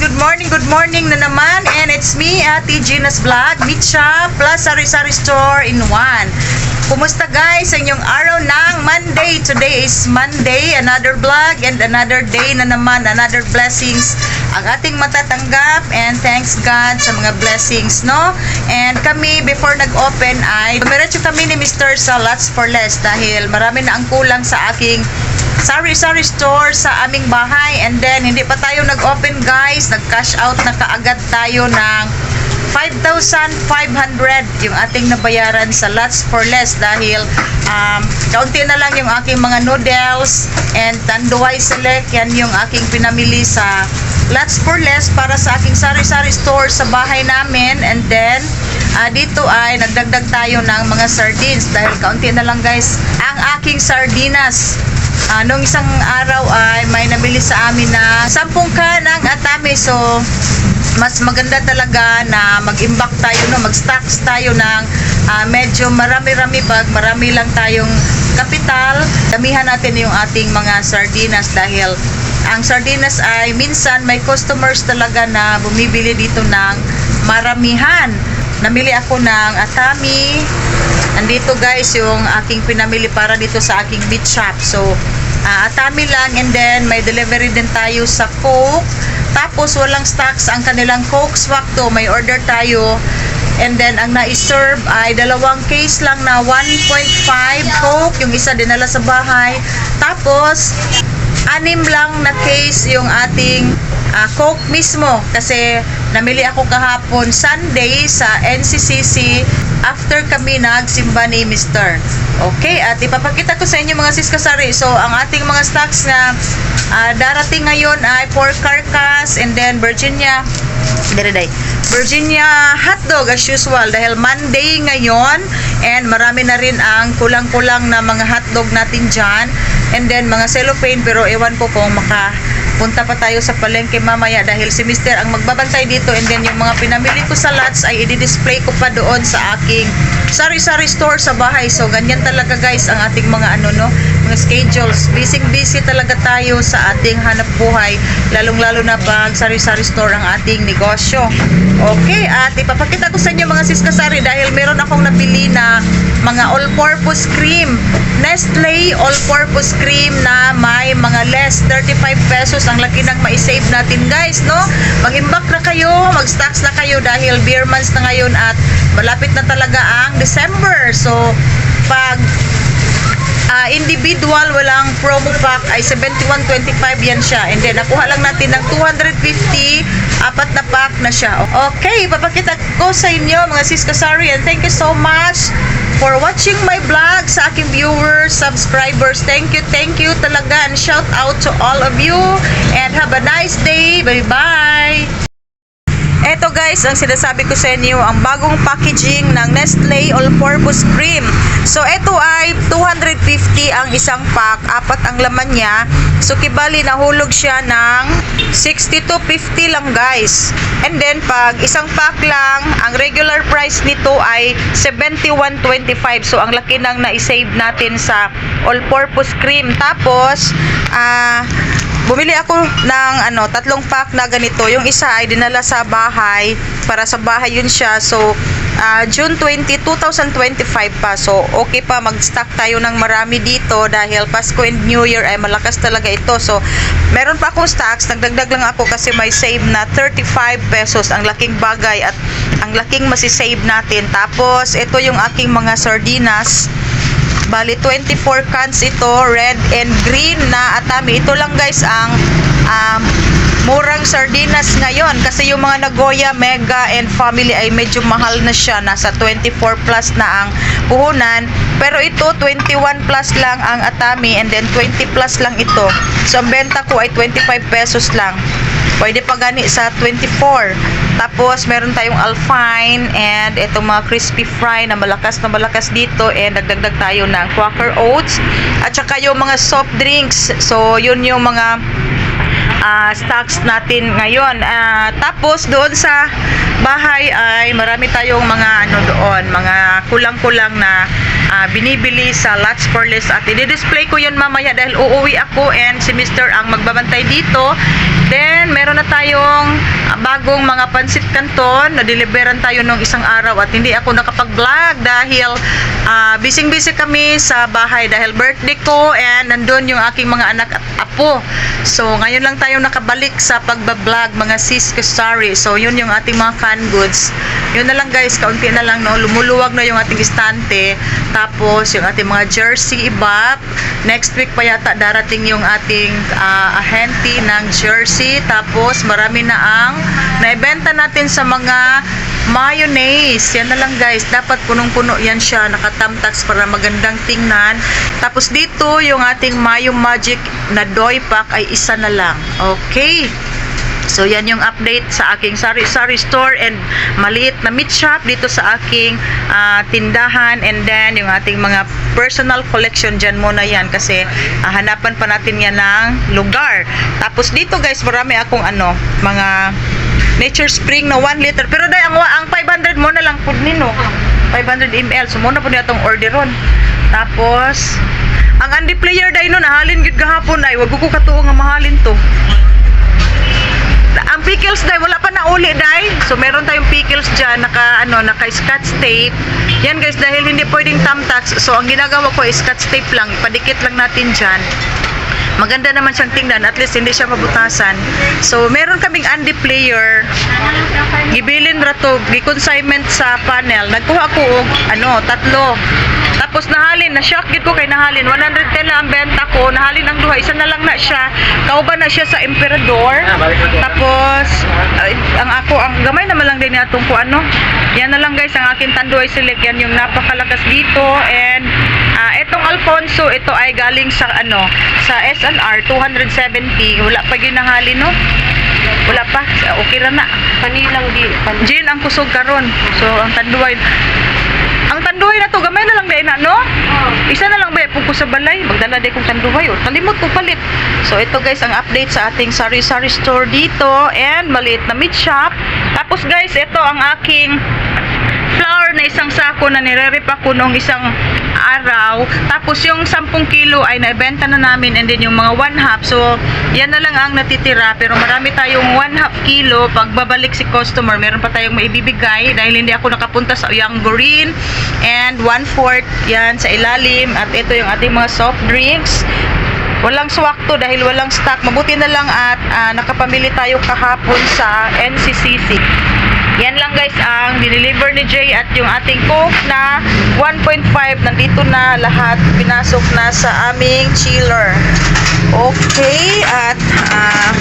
good morning na naman. And it's me, Ate Gina's Vlog, Meat Shop plus Sari-Sari Store in one. Kumusta guys ang inyong araw ng Monday? Today is Monday, another vlog and another day na naman, another blessings ang ating matatanggap, and thanks God sa mga blessings, no? And kami before nag-open ay dumiretso kami ni Mr. sa Lots for Less dahil marami na ang kulang sa aking Sari-Sari Store sa aming bahay. And then hindi pa tayo nag-open guys, nag-cash out na kaagad tayo ng 5,500 yung ating nabayaran sa Lots for Less dahil kaunti na lang yung aking mga noodles and Tanduay Select. Yan yung aking pinamili sa Lots for Less para sa aking Sari-Sari Store sa bahay namin. And then dito ay nagdagdag tayo ng mga sardines dahil kaunti na lang guys ang aking sardinas. Nung isang araw ay may nabili sa amin na 10 can ng atame, so mas maganda talaga na mag-imbak tayo, no? Mag-stocks tayo ng medyo marami-rami bag, marami lang tayong kapital. Damihan natin yung ating mga sardinas dahil ang sardinas ay minsan may customers talaga na bumibili dito ng maramihan. Namili ako ng atami. Andito guys yung aking pinamili para dito sa aking meat shop. So atami lang, and then may delivery din tayo sa Coke. Tapos walang stocks ang kanilang Coke Swakto, may order tayo. And then ang na-serve ay 2 case lang na 1.5 Coke, yung isa dinala sa bahay. Tapos 6 lang na case yung ating Coke mismo kasi namili ako kahapon Sunday sa NCCC after kami nagsimba ni Mr. Okay, at ipapakita ko sa inyo mga siskasari. So ang ating mga stocks na darating ngayon ay pork carcass, and then Virginia hotdog as usual dahil Monday ngayon, and marami na rin ang kulang-kulang na mga hotdog natin dyan. And then mga cellophane, pero ewan ko kung punta pa tayo sa palengke mamaya dahil si Mr. ang magbabantay dito. And then yung mga pinamili ko sa lots ay i-display ko pa doon sa aking Sari-Sari Store sa bahay. So ganyan talaga guys ang ating mga mga schedules. Busy talaga tayo sa ating hanap buhay, lalong-lalo na pag Sari-Sari Store ang ating negosyo. Okay, at ipapakita ko sa inyo mga siskasari dahil meron akong nabili na mga all-purpose cream, Nestle all-purpose cream na may mga less 35 pesos. Ang laki ng ma-save natin guys, no? Mag-imbak na kayo, mag-stocks na kayo dahil beer months na ngayon at malapit na talaga ang December. So pag individual walang promo pack ay 71.25 yan siya, and then nakuha lang natin ng 250, 4 na pack na siya. Okay, papakita ko sa inyo mga siskasari, and thank you so much for watching my vlog sa aking viewers, subscribers. Thank you talaga, and shout out to all of you, and have a nice day. Bye bye. Eto guys, ang sinasabi ko sa inyo, ang bagong packaging ng Nestle All-Purpose Cream. So eto ay 250 ang isang pack, 4 ang laman niya. So kibali nahulog siya ng 62.50 lang guys. And then pag isang pack lang, ang regular price nito ay 71.25. So ang laki nang na-save natin sa All-Purpose Cream. Tapos bumili ako ng 3 pack na ganito. Yung isa ay dinala sa bahay, para sa bahay yun siya. So June 20, 2025 pa. So okay pa, mag-stock tayo ng marami dito dahil Pasko and New Year ay malakas talaga ito. So meron pa akong stocks, nagdagdag lang ako kasi may save na 35 pesos. Ang laking bagay at ang laking masisave natin. Tapos ito yung aking mga sardinas. Bali 24 cans ito, red and green na atami. Ito lang guys ang murang sardinas ngayon kasi yung mga Nagoya, Mega and Family ay medyo mahal na siya. Nasa 24 plus na ang puhunan. Pero ito 21 plus lang ang atami, and then 20 plus lang ito. So ang benta ko ay 25 pesos lang. Pwede pa gani sa 24. Tapos meron tayong Alpine and itong mga crispy fry na malakas dito, and nagdagdag tayo ng Quaker Oats at saka yung mga soft drinks. So yun yung mga stocks natin ngayon. Tapos doon sa bahay ay marami tayong mga doon, mga kulang-kulang na binibili sa Lots for Less, at i-display ko yun mamaya dahil uuwi ako and si Mr. ang magbabantay dito. Then meron na tayong bagong mga pansit canton. Na-deliveran tayo nung isang araw at hindi ako nakapag-vlog dahil busy-busy kami sa bahay dahil birthday ko and nandun yung aking mga anak at apo. So, ngayon lang tayo nakabalik sa pagbablog mga sis Kusari. So, yun yung ating mga canned goods. Yun na lang guys, kaunti na lang, no? Lumuluwag na yung ating istante. Tapos, yung ating mga jersey iba. Next week pa yata darating yung ating ahente ng jersey. Tapos, marami na ang naibenta natin sa mga mayonnaise. Yan na lang guys. Dapat punong-puno yan siya. Nakatamtax para magandang tingnan. Tapos dito, yung ating Mayo Magic na doy pack ay isa na lang. Okay. So, yan yung update sa aking sari-sari store and maliit na meat shop dito sa aking tindahan. And then, yung ating mga personal collection dyan muna yan kasi hanapan pa natin yan ng lugar. Tapos dito guys, marami akong mga Nature Spring na 1 liter. Pero dahil ang 500 mo na lang po nino. 500 ml. So, muna po niya itong orderon. Tapos, ang Andy Player dahil no, nahalin gid gahapon ay wag ko katuo nga mahalin to. Ang pickles dai wala pa na uli dai. So meron tayong pickles diyan naka scotch tape. Yan guys dahil hindi pwedeng tamtax. So ang ginagawa ko is scotch tape lang, ipadikit lang natin diyan. Maganda naman siyang tingnan, at least hindi siya mabutasan. So meron kaming Andy Player. Gibilin ra to, gi-consignment sa panel. Nagkuha ko og 3. Tapos nahalin, na-shock gid ko kay nahalin. 110 lang ang benta ko. Nahalin ang duha, isa na lang na siya. Kauban na siya sa Emperador. Tapos ang gamay naman lang din atong ko Yan na lang guys ang akin Tanduay Select. Yan yung napakalakas dito. And etong Alfonso, ito ay galing sa sa SNR 270. Wala pa ginahalin no. Wala pa. Okay ra na. Kanilang Gin ang kusog karon. So ang Tanduay na to gamay na lang dai na no. Isa na lang ba pug ko sa balay magdala day kong tanduay kalimot ko palit. So ito guys ang update sa ating sari-sari store dito and maliit na meat shop. Tapos guys ito ang aking flour na isang sako na nire-repack ko nung isang araw. Tapos yung 10 kilo ay naibenta na namin and then yung mga 1/2. So yan na lang ang natitira pero marami tayong 1/2 kilo. Pag babalik si customer meron pa tayong maibibigay dahil hindi ako nakapunta sa Yangorin. And 1/4 yan sa ilalim. At ito yung ating mga soft drinks. Walang swakto dahil walang stock. Mabuti na lang at nakapamili tayo kahapon sa NCCC. Yan lang guys ang dineliver ni Jay at yung ating Coke na 1.5 nandito na lahat. Pinasok na sa aming chiller. Okay, at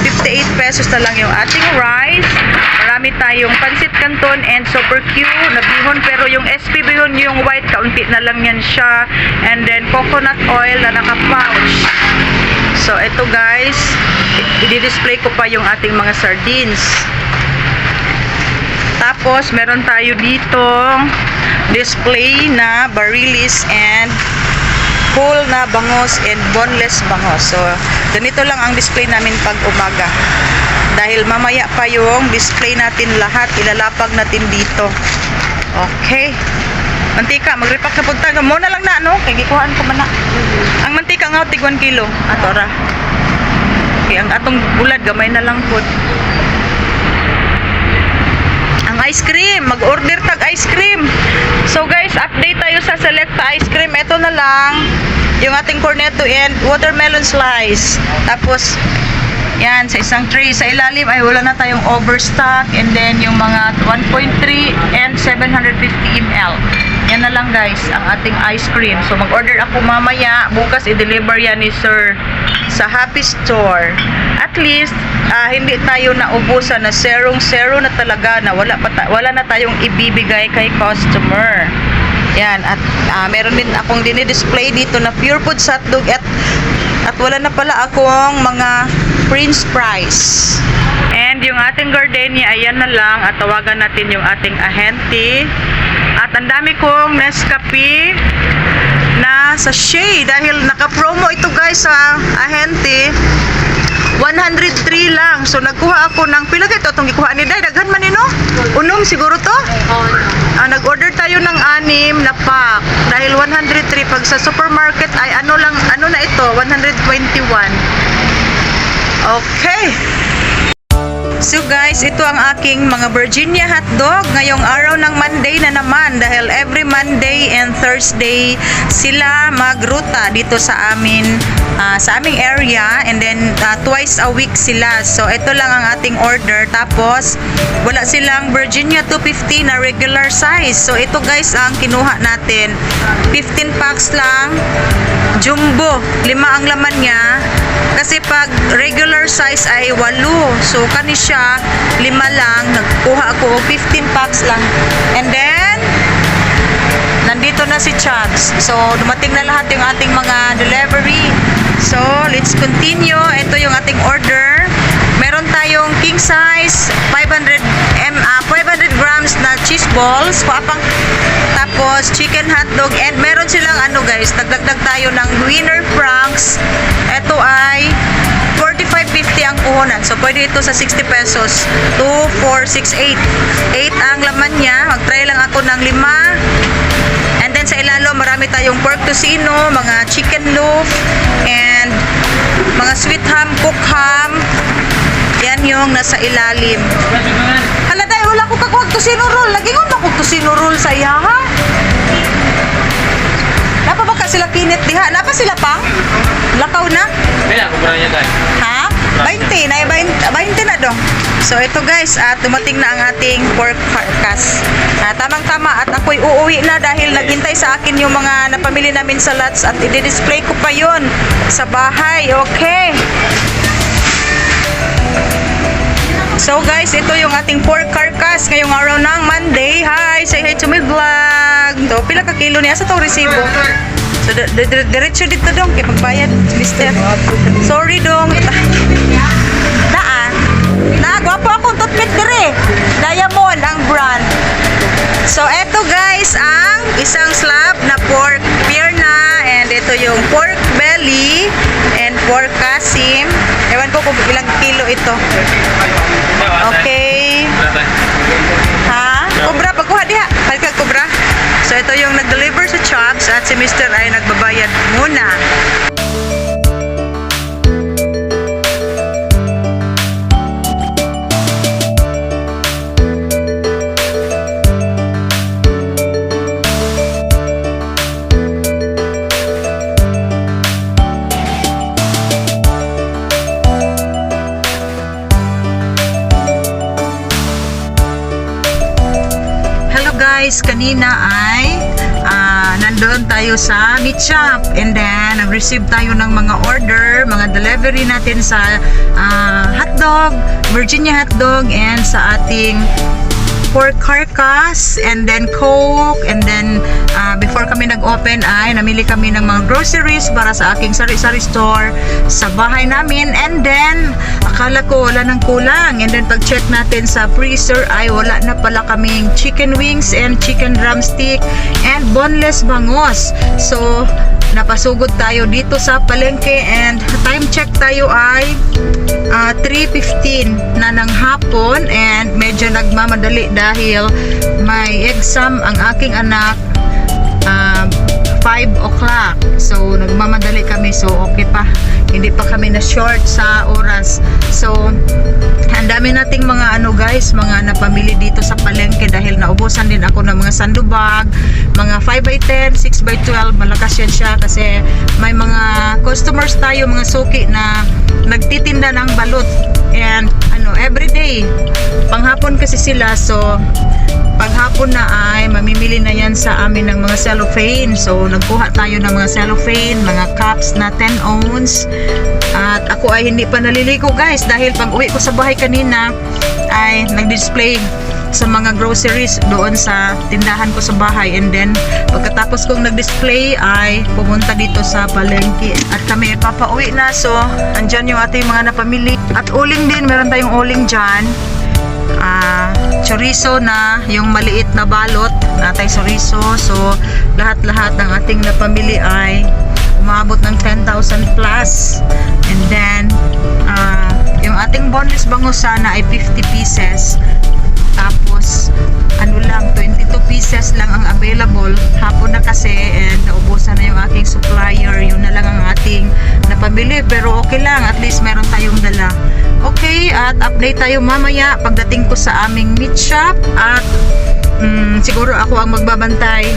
58 pesos na lang yung ating rice. Marami tayong pansit canton and super Q na bihon pero yung SP bihon yung white kaunti na lang yan siya. And then coconut oil na naka-pouch. So ito guys, i-display ko pa yung ating mga sardines. Tapos, meron tayo dito display na barilis and whole na bangos and boneless bangos. So, ganito lang ang display namin pag umaga. Dahil mamaya pa yung display natin lahat, ilalapag natin dito. Okay. Mantika, mag-repack na punta. Muna lang na, kaya gikuhaan ko man na. Ang mantika nga, tig 1 kilo. Atora. Okay, ang atong bulad, gamay na lang po. Ice cream, mag-order tag ice cream. So guys, update tayo sa Selecta ice cream. Ito na lang yung ating cornetto and watermelon slice. Tapos yan, sa isang tray sa ilalim ay wala na tayong overstock. And then yung mga 1.3 and 750 ml. Yan na lang guys ang ating ice cream. So mag-order ako mamaya. Bukas i-deliver yan ni Sir sa Happy Store. At least hindi tayo naubusan na zero na talaga na wala na tayong ibibigay kay customer. Yan, at meron din akong dinidisplay dito na pure food hotdog at wala na pala akong mga Prince Price. And yung ating gardenia, ayan na lang at tawagan natin yung ating ahente. At ang dami kong Nescafe na sachet dahil naka-promo ito guys sa ahente. 103 lang. So nagkuha ako ng pila gito itong gikuha ni Day. Daghan man no? Unom siguro to? Nag-order tayo ng 6 na pack dahil 103 pag sa supermarket ay ano na ito 121. Okay. So guys, ito ang aking mga Virginia hotdog ngayong araw ng Monday na naman dahil every Monday and Thursday sila magruta dito sa amin sa aming area, and then twice a week sila. So ito lang ang ating order, tapos wala silang Virginia 250 na regular size. So ito guys ang kinuha natin, 15 packs lang, jumbo, 5 ang laman niya. Kasi pag regular size ay 8. So kani siya 5 lang. Nagkuha ako 15 packs lang. And then nandito na si Chubbs. So dumating na lahat yung ating mga delivery. So let's continue. Ito yung ating order. Meron tayong king size 500 grams na cheese balls, tapos chicken hotdog, and meron silang ano guys, nagdagdag tayo ng winner franks. Ito ay 45.50 ang puhunan. So pwede ito sa 60 pesos. 2, 4, 6, 8. 8 ang laman niya. Mag-try lang ako ng 5. And then sa ilalo, marami tayong pork tocino, mga chicken loaf, and mga sweet ham, cook ham. Yan yung nasa ilalim. Hala dahil wala ko kakuha tocino roll. Lagi ko na tocino roll sa iya, ha? Napa ba ka sila kinit diha? Napa sila pang? Lakaw na? Kaya, kumpara niya tayo. Ha? 20 na, 20 na dong. So ito guys, dumating na ang ating pork carcass. Tamang-tama, at ako'y uuwi na dahil naghintay sa akin yung mga napamili namin sa lots, at i-display ko pa yon sa bahay. Okay. So guys, ito yung ating pork carcass ngayong araw ng Monday. Hi! Say hi to my vlog. So, pila ka kilo niya sa itong resibo? So, diretso dito dong. Kaya pagbayad, mister. Sorry dong. Gwapo akong toothpick dire. Diamond ang brand. So, eto guys, ang isang slab na pork pierna, and ito yung pork belly and pork kasim. Ewan ko kung ilang kilo ito. Okay. Ha? Cobra, pagkuha diha. Halika, Cobra. So, ito yung nag-deliver sa Chops, at si Mr. ay nagbabayad muna. Guys, kanina ay nandoon tayo sa meat shop, and then nag-receive tayo ng mga order, mga delivery natin sa hotdog, Virginia hotdog, and sa ating pork carcass, and then coke, and then before kami nag-open ay namili kami ng mga groceries para sa aking sari-sari store sa bahay namin, and then akala ko wala nang kulang, and then pag-check natin sa freezer ay wala na pala kaming chicken wings and chicken drumstick and boneless bangos. So napasugod tayo dito sa palengke, and time check tayo ay 3:15 na ng hapon, and medyo nagmamadali dahil may exam ang aking anak 5 o'clock. So nagmamadali kami, so okay pa, hindi pa kami na short sa oras. So ang dami nating mga guys, mga napamili dito sa palengke dahil naubusan din ako ng mga sandubag, mga 5x10, 6x12. Malakas yan siya kasi may mga customers tayo, mga suki na nagtitinda ng balut, and everyday panghapon kasi sila. So paghapon na ay mamimili na yan sa amin ng mga cellophane. So nagkuha tayo ng mga cellophane, mga cups na 10 ounce. At ako ay hindi pa naliligo guys dahil pag uwi ko sa bahay kanina ay nag-display sa mga groceries doon sa tindahan ko sa bahay, and then pagkatapos kong nag-display ay pumunta dito sa palengke, at kami papauwi na. So andyan yung ating mga napamili, at uling din, meron tayong uling dyan, chorizo na yung maliit na balot natay chorizo. So lahat-lahat ng ating napamili ay umabot ng 10,000 plus, and then yung ating boneless bangus sana ay 50 pieces. Tapos ano lang, 22 pieces lang ang available. Hapon na kasi and naubusan na yung aking supplier. Yun na lang ang ating napamili. Pero okay lang, at least meron tayong dala. Okay, at update tayo mamaya pagdating ko sa aming meat shop. At siguro ako ang magbabantay.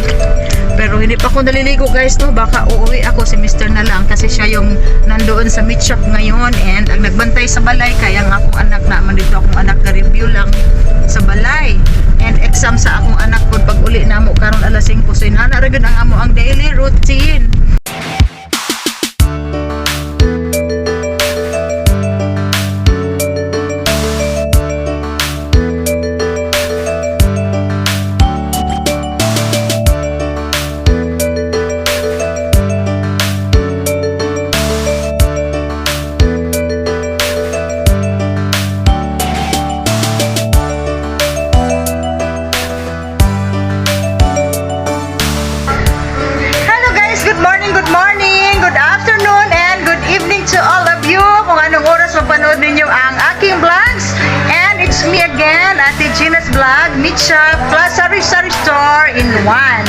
Pero hindi pa ako naliligo guys, no? Baka uuwi ako, si Mr. na lang kasi siya yung nandoon sa meat shop ngayon and ang nagbantay sa balay. Kaya nga akong anak na, mandito akong anak na review lang sa balay. And exam sa akong anak ko pag uli na mo karon alas 5. So inana ra gyud ang amo ang daily routine. Good morning, good afternoon, and good evening to all of you. Kung anong oras mapanood ninyo ang aking vlogs. And it's me again, Ate Gina's Vlog, Meat Shop, plus Sari-Sari Store in one.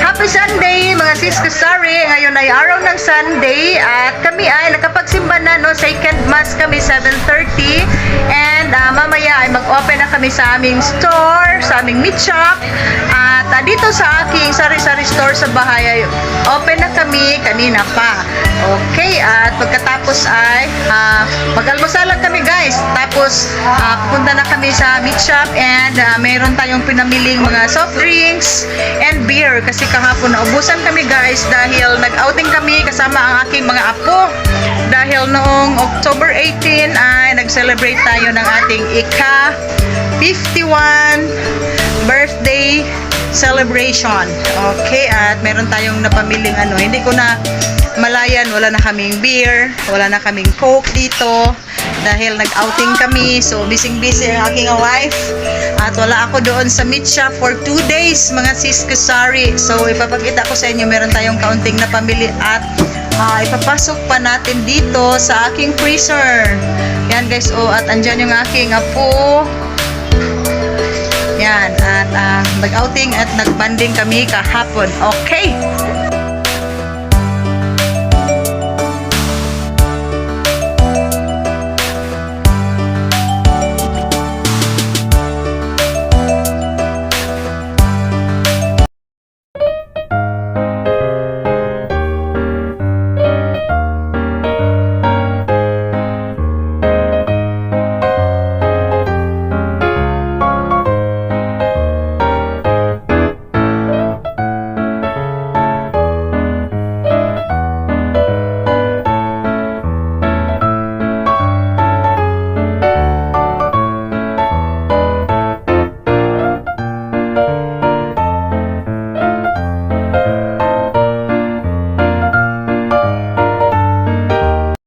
Happy Sunday, mga sis Sari. Ngayon ay araw ng Sunday at kami ay nakapagsimba na, no? Second Mass kami, 7:30. And mamaya ay mag-open na kami sa aming store, sa aming meat shop. At dito sa aking Sari-Sari Store sa bahay ay open na kami kanina pa. Okay, at pagkatapos ay mag-almusal lang kami guys. Tapos pupunta na kami sa meat shop and meron tayong pinamiling mga soft drinks and beer kasi kahapon naubusan kami guys dahil nag-outing kami kasama ang aking mga apo. Dahil noong October 18 ay nag-celebrate tayo ng ating ika-51 birthday celebration. Okay, at meron tayong napamiling hindi ko na malayan, wala na kaming beer, wala na kaming coke dito dahil nag-outing kami. So busy ang aking wife at wala ako doon sa meat shop for 2 days mga sis Sari. So ipapakita ko sa inyo, meron tayong kaunting napamili at ipapasok pa natin dito sa aking freezer. Yan guys, at andyan yung aking apo. Yan, at nag-outing at nag-banding kami kahapon. Okay.